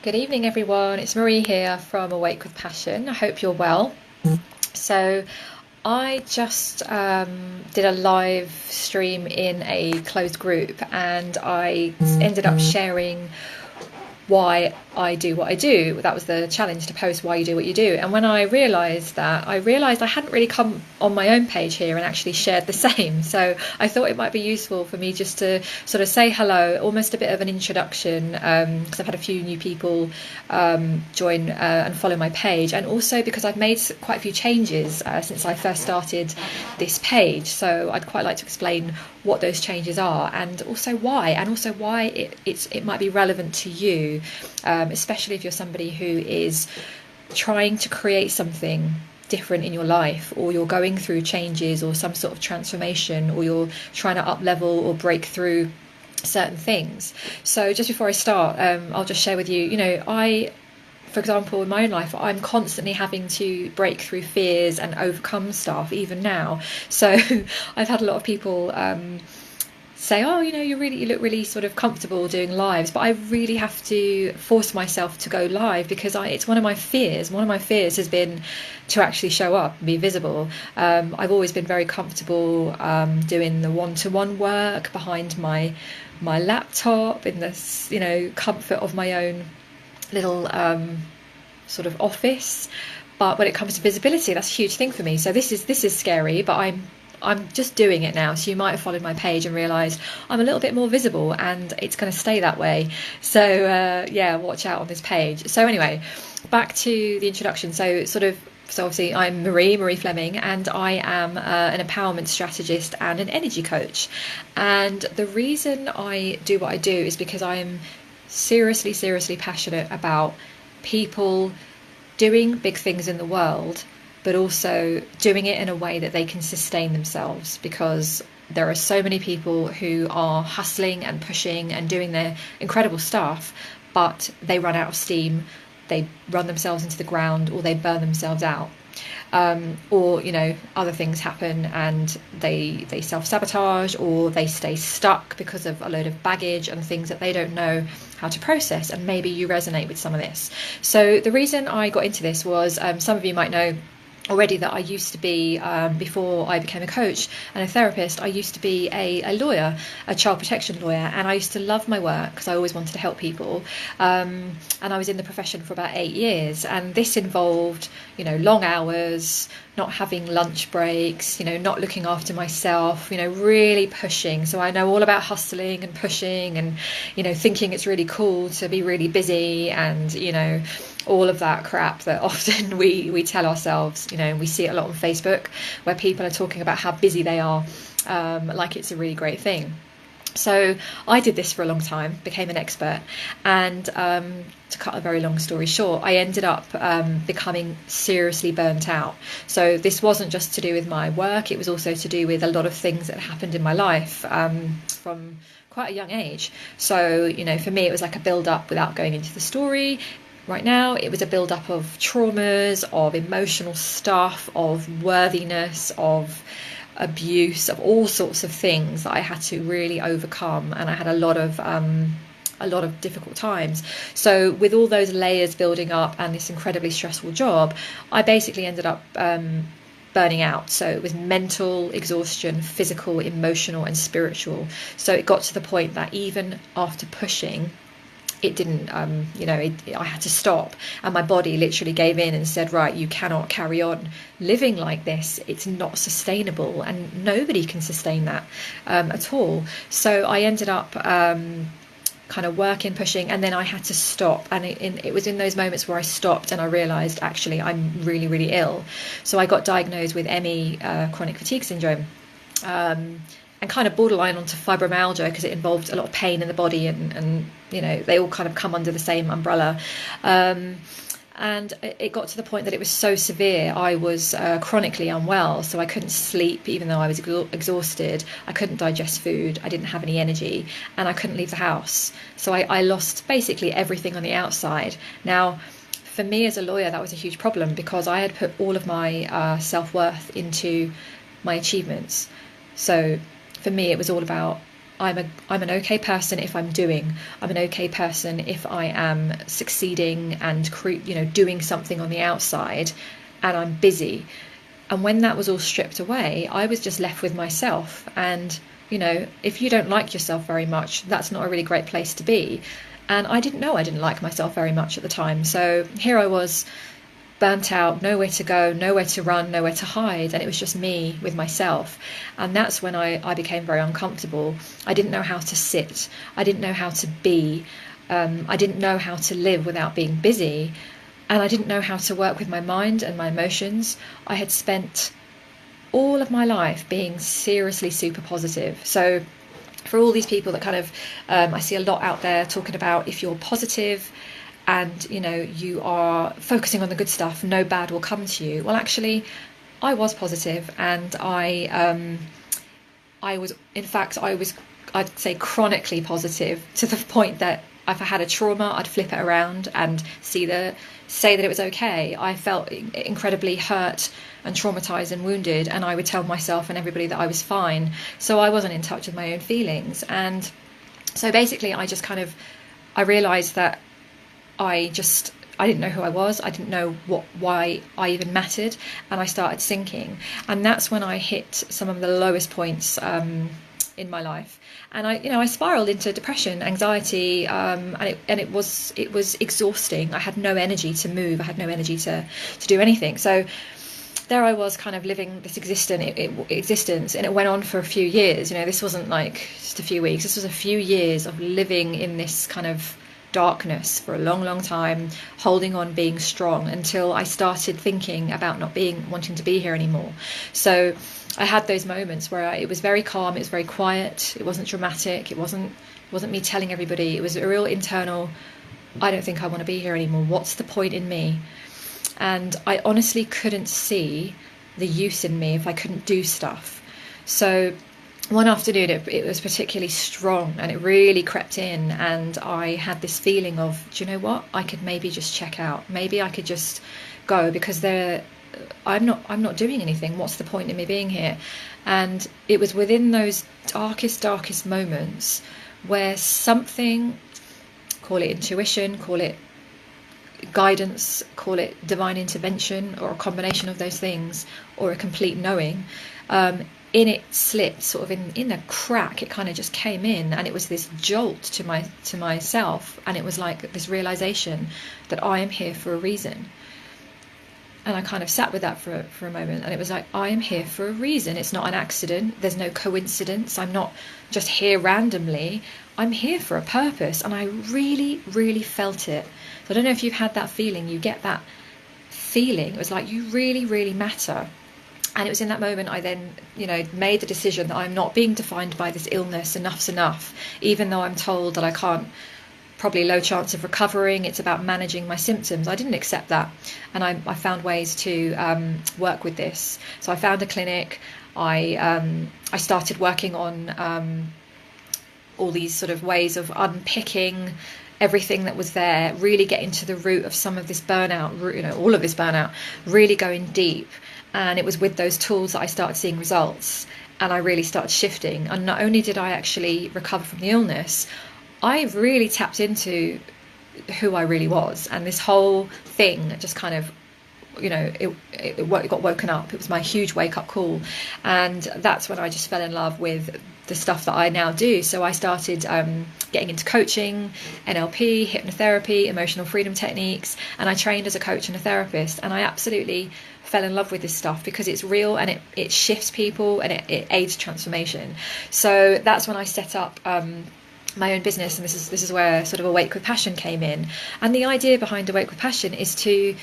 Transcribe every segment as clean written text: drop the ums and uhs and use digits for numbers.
Good evening, everyone. It's Marie here from Awake with Passion. I hope you're well. So, I just did a live stream in a closed group and I ended up sharing why I do what I do. That was the challenge, to post why you do what you do. And when I realised that, I realised I hadn't really come on my own page here and actually shared the same. So I thought it might be useful for me just to sort of say hello, almost a bit of an introduction, because I've had a few new people join and follow my page, and also because I've made quite a few changes since I first started this page. So I'd quite like to explain what those changes are, and also why, it might be relevant to you, especially if you're somebody who is trying to create something different in your life, or you're going through changes or some sort of transformation, or you're trying to up level or break through certain things. So just before I start, I'll just share with you, for example, in my own life, I'm constantly having to break through fears and overcome stuff, even now. So I've had a lot of people say, oh, you look really sort of comfortable doing lives, but I really have to force myself to go live because it's one of my fears. One of my fears has been to actually show up and be visible. I've always been very comfortable doing the one-to-one work behind my laptop in this, comfort of my own little sort of office. But when it comes to visibility, that's a huge thing for me. So this is scary, but I'm just doing it now. So you might have followed my page and realised I'm a little bit more visible, and it's going to stay that way. So watch out on this page. So anyway, back to the introduction. So obviously I'm Marie Fleming, and I am an empowerment strategist and an energy coach. And the reason I do what I do is because I am seriously passionate about people doing big things in the world, but also doing it in a way that they can sustain themselves, because there are so many people who are hustling and pushing and doing their incredible stuff, but they run out of steam, they run themselves into the ground, or they burn themselves out. Or other things happen and they self-sabotage, or they stay stuck because of a load of baggage and things that they don't know how to process. And maybe you resonate with some of this. So the reason I got into this was, some of you might know already that I used to be, before I became a coach and a therapist, I used to be a lawyer, a child protection lawyer, and I used to love my work because I always wanted to help people, and I was in the profession for about 8 years, and this involved long hours, not having lunch breaks, not looking after myself, really pushing. So I know all about hustling and pushing and thinking it's really cool to be really busy, and all of that crap that often we tell ourselves, and we see it a lot on Facebook, where people are talking about how busy they are, like it's a really great thing. So I did this for a long time, became an expert, and to cut a very long story short, I ended up becoming seriously burnt out. So this wasn't just to do with my work, it was also to do with a lot of things that happened in my life from quite a young age. So, for me, it was like a build-up without going into the story. Right now, it was a build-up of traumas, of emotional stuff, of worthiness, of abuse, of all sorts of things that I had to really overcome, and I had a lot of difficult times. So with all those layers building up and this incredibly stressful job, I basically ended up burning out. So it was mental exhaustion, physical, emotional, and spiritual. So it got to the point that even after pushing, it didn't, I had to stop, and my body literally gave in and said, right, you cannot carry on living like this. It's not sustainable, and nobody can sustain that at all. So I ended up kind of working, pushing, and then I had to stop. And it was in those moments where I stopped and I realised, actually, I'm really ill. So I got diagnosed with ME, chronic fatigue syndrome. And kind of borderline onto fibromyalgia, because it involved a lot of pain in the body, and they all kind of come under the same umbrella. And it got to the point that it was so severe, I was chronically unwell, so I couldn't sleep even though I was exhausted. I couldn't digest food, I didn't have any energy, and I couldn't leave the house. So I lost basically everything on the outside. Now, for me as a lawyer, that was a huge problem, because I had put all of my self-worth into my achievements. So for me, it was all about, I'm an okay person if I'm doing. I'm an okay person if I am succeeding and doing something on the outside, and I'm busy. And when that was all stripped away, I was just left with myself. And if you don't like yourself very much, that's not a really great place to be. And I didn't know I didn't like myself very much at the time. So here I was, burnt out, nowhere to go, nowhere to run, nowhere to hide, and it was just me with myself. And that's when I became very uncomfortable. I didn't know how to sit, I didn't know how to be, I didn't know how to live without being busy, and I didn't know how to work with my mind and my emotions. I had spent all of my life being seriously super positive. So for all these people that kind of I see a lot out there talking about, if you're positive and you are focusing on the good stuff, no bad will come to you. Well, actually, I was positive, and I was, in fact, I'd say chronically positive, to the point that if I had a trauma, I'd flip it around and say that it was okay. I felt incredibly hurt and traumatized and wounded, and I would tell myself and everybody that I was fine. So I wasn't in touch with my own feelings. And so basically I realized that I didn't know who I was. I didn't know why I even mattered, and I started sinking. And that's when I hit some of the lowest points in my life. And I spiraled into depression, anxiety, and it was exhausting. I had no energy to move. I had no energy to do anything. So there I was, kind of living this existence, and it went on for a few years. This wasn't like just a few weeks. This was a few years of living in this kind of darkness for a long, long time, holding on, being strong, until I started thinking about not wanting to be here anymore. So I had those moments where it was very calm, it was very quiet, it wasn't dramatic, it wasn't me telling everybody. It was a real internal, I don't think I want to be here anymore. What's the point in me? And I honestly couldn't see the use in me if I couldn't do stuff. So one afternoon it was particularly strong, and it really crept in, and I had this feeling of, do you know what, I could maybe just check out. Maybe I could just go, because I'm not doing anything. What's the point in me being here? And it was within those darkest moments where something, call it intuition, call it guidance, call it divine intervention, or a combination of those things, or a complete knowing, in it slipped, sort of in a crack. It kind of just came in, and it was this jolt to myself, and it was like this realization that I am here for a reason. And I kind of sat with that for a moment, and it was like, I am here for a reason. It's not an accident. There's no coincidence. I'm not just here randomly. I'm here for a purpose, and I really, really felt it. So I don't know if you've had that feeling. You get that feeling. It was like, you really, really matter. And it was in that moment I then, made the decision that I'm not being defined by this illness. Enough's enough. Even though I'm told that I can't, probably low chance of recovering, it's about managing my symptoms. I didn't accept that. And I found ways to work with this. So I found a clinic. I started working on all these sort of ways of unpicking everything that was there, really getting to the root of some of this burnout, all of this burnout, really going deep. And it was with those tools that I started seeing results, and I really started shifting. And not only did I actually recover from the illness, I really tapped into who I really was. And this whole thing just kind of, it got woken up. It was my huge wake-up call. And that's when I just fell in love with the stuff that I now do. So I started getting into coaching, NLP, hypnotherapy, emotional freedom techniques, and I trained as a coach and a therapist. And I absolutely fell in love with this stuff because it's real, and it shifts people, and it aids transformation. So that's when I set up my own business, and this is where sort of Awake with Passion came in. And the idea behind Awake with Passion is to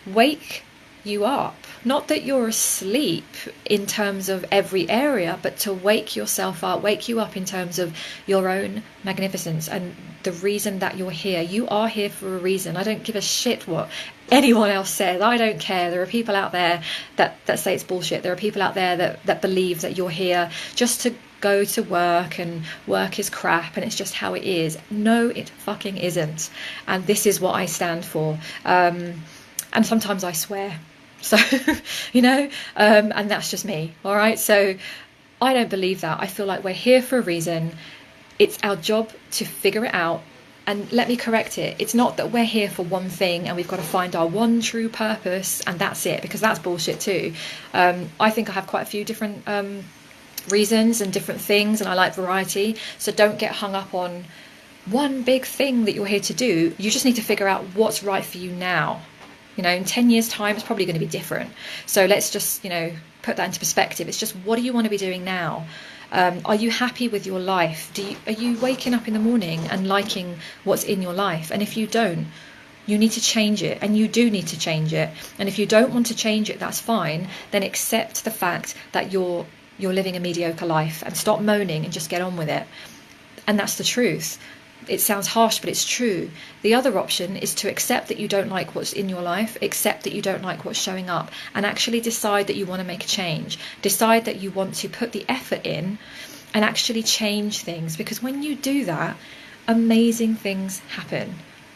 wake you up, not that you're asleep in terms of every area, but to wake yourself up, wake you up in terms of your own magnificence and the reason that you're here. You are here for a reason. I don't give a shit what anyone else says. I don't care. There are people out there that say it's bullshit. There are people out there that believe that you're here just to go to work, and work is crap and it's just how it is. No, it fucking isn't. And this is what I stand for. And sometimes I swear. So, and that's just me. All right. So I don't believe that. I feel like we're here for a reason. It's our job to figure it out. And let me correct it. It's not that we're here for one thing and we've got to find our one true purpose and that's it, because that's bullshit too. I think I have quite a few different reasons and different things, and I like variety. So don't get hung up on one big thing that you're here to do. You just need to figure out what's right for you now. You know, in 10 years' time, it's probably going to be different. So let's just, you know, put that into perspective. It's just, what do you want to be doing now? Are you happy with your life? Are you waking up in the morning and liking what's in your life? And if you don't, you need to change it, and you do need to change it. And if you don't want to change it, that's fine. Then accept the fact that you're living a mediocre life, and stop moaning and just get on with it. And that's the truth. It sounds harsh, but it's true. The other option is to accept that you don't like what's in your life, accept that you don't like what's showing up, and actually decide that you want to make a change. Decide that you want to put the effort in and actually change things, because when you do that, amazing things happen.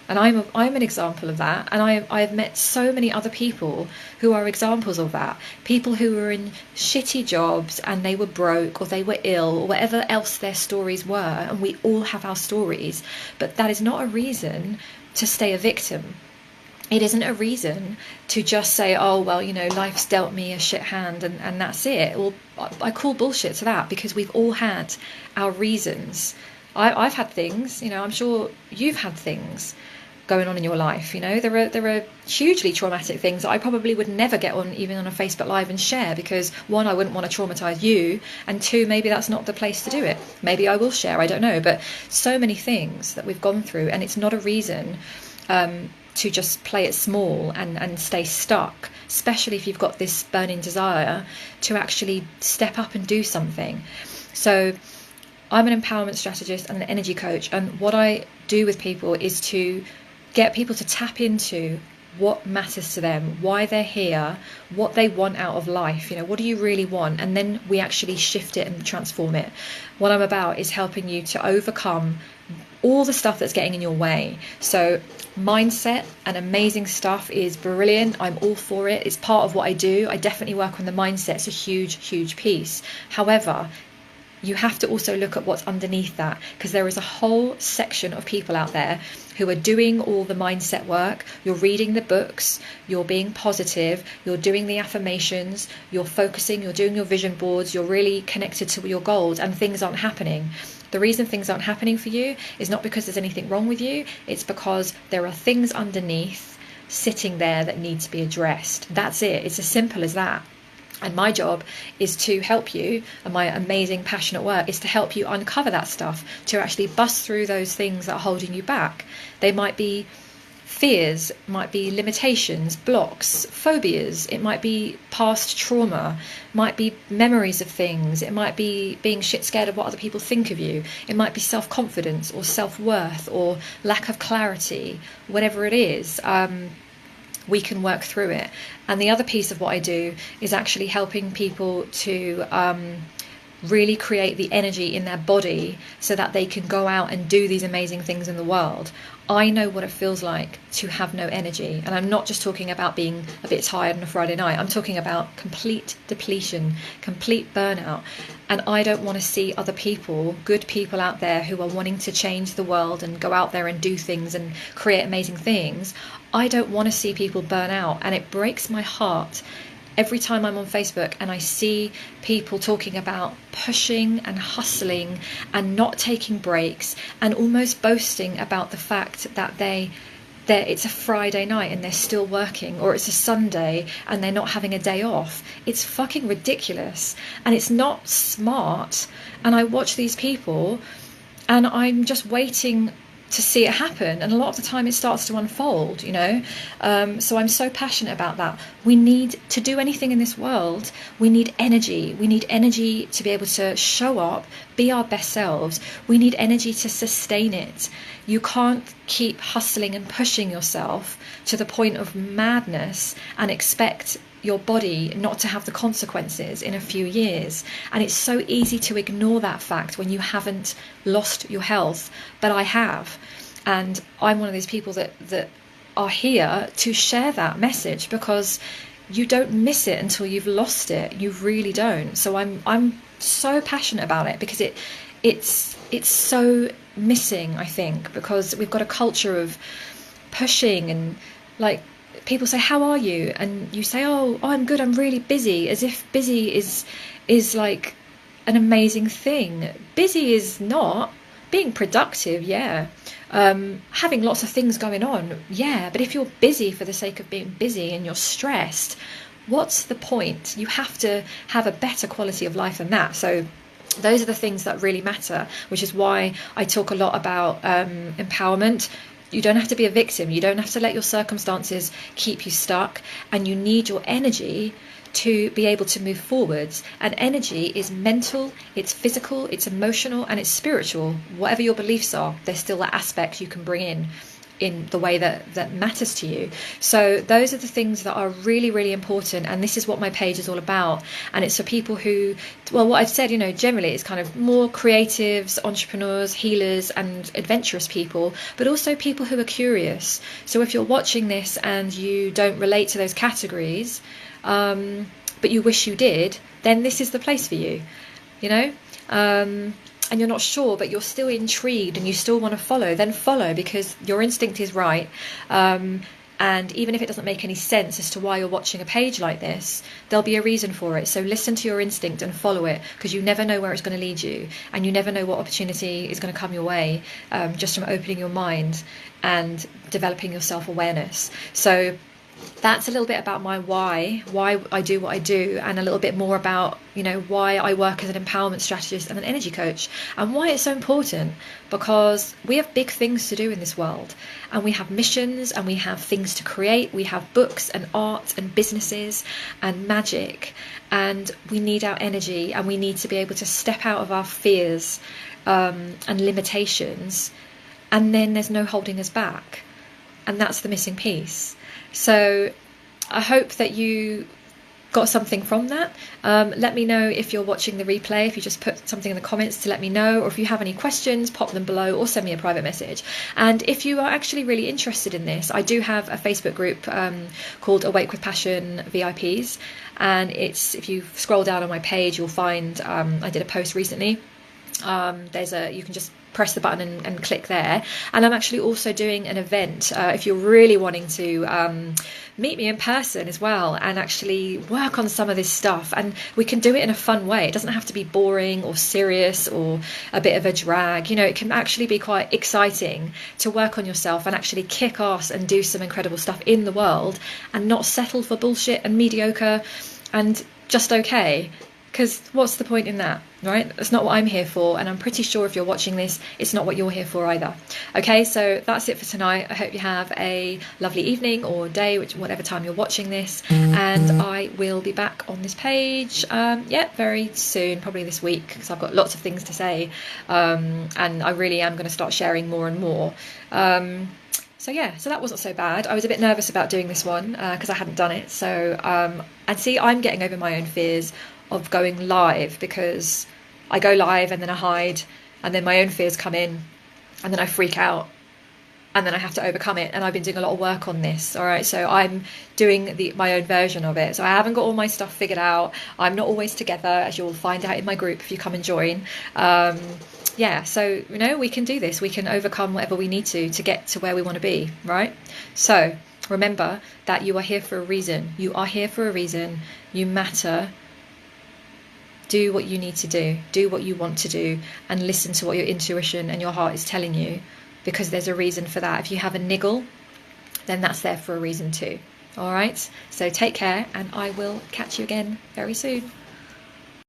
And I'm an example of that, and I've met so many other people who are examples of that. People who were in shitty jobs and they were broke or they were ill or whatever else their stories were, and we all have our stories, but that is not a reason to stay a victim. It isn't a reason to just say, oh, well, you know, life's dealt me a shit hand and that's it. Well, I call bullshit to that, because we've all had our reasons. I've had things, you know, I'm sure you've had things going on in your life. You know, there are hugely traumatic things that I probably would never get on, even on a Facebook Live, and share, because one, I wouldn't want to traumatize you, and two, maybe that's not the place to do it. Maybe I will share, I don't know. But so many things that we've gone through, and it's not a reason to just play it small and stay stuck, especially if you've got this burning desire to actually step up and do something. So I'm an empowerment strategist and an energy coach, and what I do with people is to get people to tap into what matters to them, why they're here, what they want out of life. You know, what do you really want? And then we actually shift it and transform it. What I'm about is helping you to overcome all the stuff that's getting in your way. So mindset and amazing stuff is brilliant. I'm all for it. It's part of what I do. I definitely work on the mindset. It's a huge piece. However, you have to also look at what's underneath that, because there is a whole section of people out there who are doing all the mindset work. You're reading the books, you're being positive, you're doing the affirmations, you're focusing, you're doing your vision boards, you're really connected to your goals, and things aren't happening. The reason things aren't happening for you is not because there's anything wrong with you, it's because there are things underneath sitting there that need to be addressed. That's it. It's as simple as that. And my job is to help you, and my amazing passionate work is to help you uncover that stuff, to actually bust through those things that are holding you back. They might be fears, might be limitations, blocks, phobias, it might be past trauma, might be memories of things, it might be being shit scared of what other people think of you, it might be self-confidence or self-worth or lack of clarity, whatever it is. We can work through it. And the other piece of what I do is actually helping people to really create the energy in their body so that they can go out and do these amazing things in the world. I know what it feels like to have no energy. And I'm not just talking about being a bit tired on a Friday night. I'm talking about complete depletion, complete burnout. And I don't want to see other people, good people out there who are wanting to change the world and go out there and do things and create amazing things. I don't want to see people burn out. And it breaks my heart every time I'm on Facebook and I see people talking about pushing and hustling and not taking breaks and almost boasting about the fact that it's a Friday night and they're still working, or it's a Sunday and they're not having a day off. It's fucking ridiculous and it's not smart. And I watch these people and I'm just waiting to see it happen, and a lot of the time it starts to unfold, you know. So I'm so passionate about that. We need to do anything in this world, we need energy. We need energy to be able to show up, be our best selves. We need energy to sustain it. You can't keep hustling and pushing yourself to the point of madness and expect your body not to have the consequences in a few years. And it's so easy to ignore that fact when you haven't lost your health, but I have. And I'm one of those people that are here to share that message, because you don't miss it until you've lost it. You really don't. So I'm so passionate about it because it's so missing, I think, because we've got a culture of pushing and like people say, how are you? And you say, oh, I'm good, I'm really busy, as if busy is like an amazing thing. Busy is not. Being productive, yeah. Having lots of things going on, yeah. But if you're busy for the sake of being busy and you're stressed, what's the point? You have to have a better quality of life than that. So those are the things that really matter, which is why I talk a lot about empowerment. You don't have to be a victim. You don't have to let your circumstances keep you stuck, and you need your energy to be able to move forwards. And energy is mental, it's physical, it's emotional, and it's spiritual. Whatever your beliefs are, there's still that aspect you can bring in the way that matters to you. So those are the things that are really, really important, and this is what my page is all about. And it's for people who, well, what I've said, you know, generally it's kind of more creatives, entrepreneurs, healers, and adventurous people, but also people who are curious. So if you're watching this and you don't relate to those categories, but you wish you did, then this is the place for you, you know. And you're not sure, but you're still intrigued and you still want to follow, then follow, because your instinct is right. And even if it doesn't make any sense as to why you're watching a page like this, there'll be a reason for it. So listen to your instinct and follow it, because you never know where it's going to lead you, and you never know what opportunity is going to come your way, just from opening your mind and developing your self-awareness. So that's a little bit about my why I do what I do, and a little bit more about, you know, why I work as an empowerment strategist and an energy coach, and why it's so important, because we have big things to do in this world, and we have missions, and we have things to create, we have books and art and businesses and magic, and we need our energy, and we need to be able to step out of our fears and limitations, and then there's no holding us back. And that's the missing piece. So I hope that you got something from that. Let me know if you're watching the replay, if you just put something in the comments to let me know, or if you have any questions, pop them below or send me a private message. And if you are actually really interested in this, I do have a Facebook group called Awake with Passion VIPs, and it's, if you scroll down on my page, you'll find I did a post recently. You can just press the button and click there. And I'm actually also doing an event if you're really wanting to meet me in person as well, and actually work on some of this stuff. And we can do it in a fun way. It doesn't have to be boring or serious or a bit of a drag. You know, it can actually be quite exciting to work on yourself and actually kick ass and do some incredible stuff in the world, and not settle for bullshit and mediocre and just okay. Because what's the point in that, right? That's not what I'm here for, and I'm pretty sure if you're watching this, it's not what you're here for either. Okay, so that's it for tonight. I hope you have a lovely evening or day, whatever time you're watching this, and I will be back on this page, very soon, probably this week, because I've got lots of things to say, and I really am going to start sharing more and more. So that wasn't so bad. I was a bit nervous about doing this one because I hadn't done it. So, and see, I'm getting over my own fears of going live, because I go live and then I hide, and then my own fears come in, and then I freak out, and then I have to overcome it. And I've been doing a lot of work on this. All right, so I'm doing my own version of it. So I haven't got all my stuff figured out. I'm not always together, as you'll find out in my group if you come and join. So you know, we can do this. We can overcome whatever we need to get to where we want to be, right? So remember that you are here for a reason. You are here for a reason. You matter. Do what you need to do what you want to do, and listen to what your intuition and your heart is telling you, because there's a reason for that. If you have a niggle, then that's there for a reason too. All right, so take care, and I will catch you again very soon.